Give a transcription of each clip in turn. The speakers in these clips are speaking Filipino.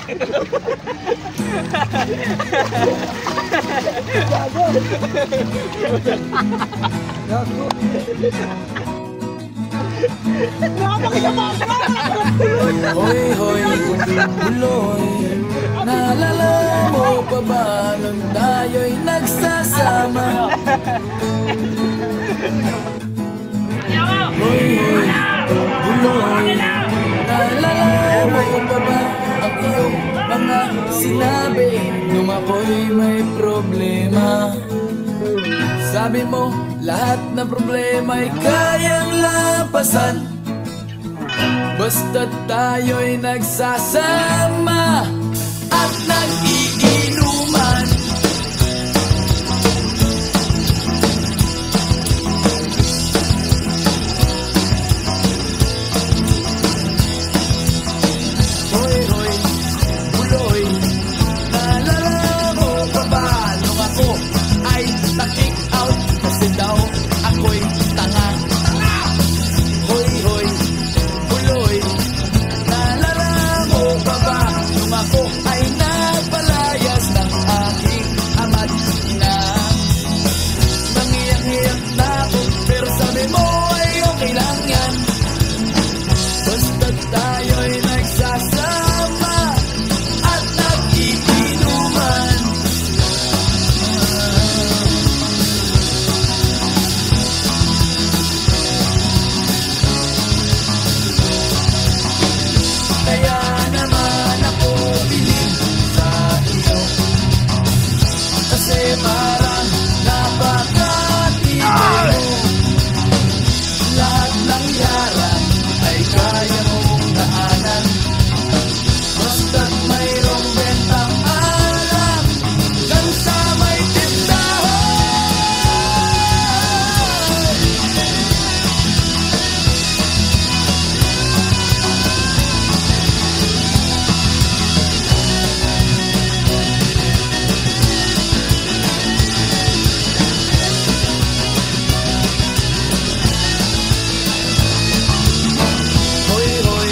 Hoy, hoy, buloy, naalala mo pa ba nung tayo'y nagsasama? Hoy, hoy, buloy, naalala mo pa ba ang iyong mga sinabi nung ako'y may problema? Sabi mo, lahat ng problema'y kayang lampasan basta't tayo'y nagsasama at nag-iinuman. Hoy, hoy, buloy, naalala mo pa ba nung ako ay na-kick out kasi daw ako'y tanga? Hoy, hoy, buloy, naalala mo pa ba nung ako ay nagpalayas ng aking ama't ina? Nangiyak-iyak na ako pero sabi mo ay okay lang yan basta't tayo'y nagsasama at nag-iinuman. Kaya naman ako bilib sa iyo kasi parang napakatibay mo. Lahat ng yaran ay kaya mong daanan basta't mayroong bentang alam dyan sa may tindahan. Hoy, hoy,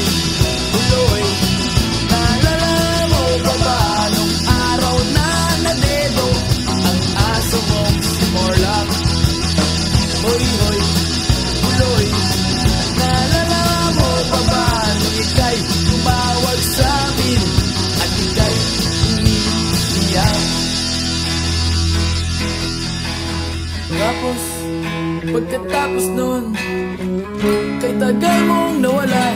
buloy, naalala mo pa ba nung araw na nadedo ang aso mong si Morlock? Hoy, hoy, buloy, naalala mo pa ba nung ika'y tumawag sa amin at ika'y umiiyak? Tapos, pagkatapos nun, kay tagal mong nawala.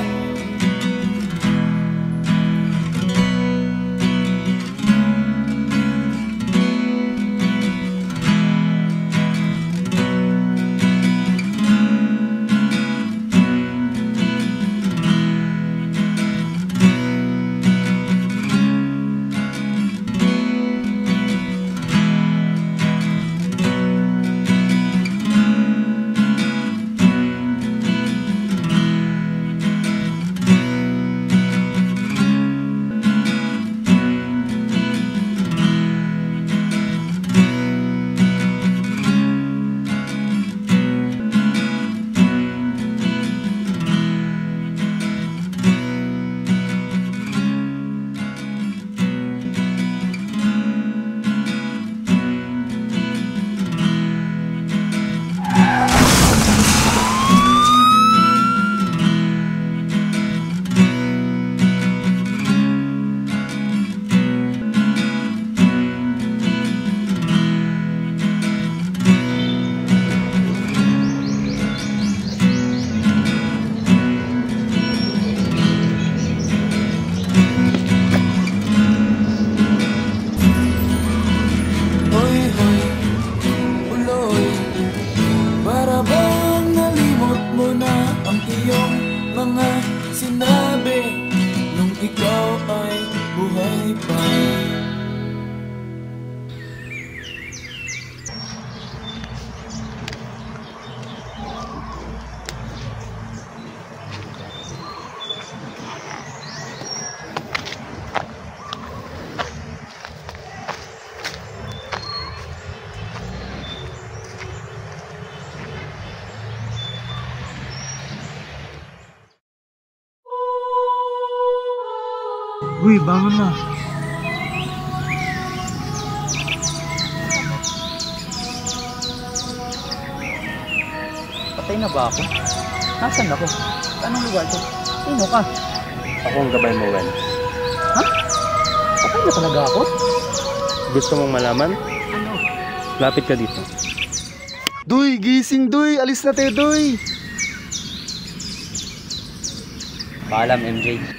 Uy, bangon na. Patay na ba ako? Nasaan ako? Anong lugar to? Sino ka? Ako ang gabay mo, Wen. Ha? Patay na talaga ako? Gusto mong malaman? Ano? Lapit ka dito. Doy, gising Doy. Alis na tayo Doy. Paalam, MJ.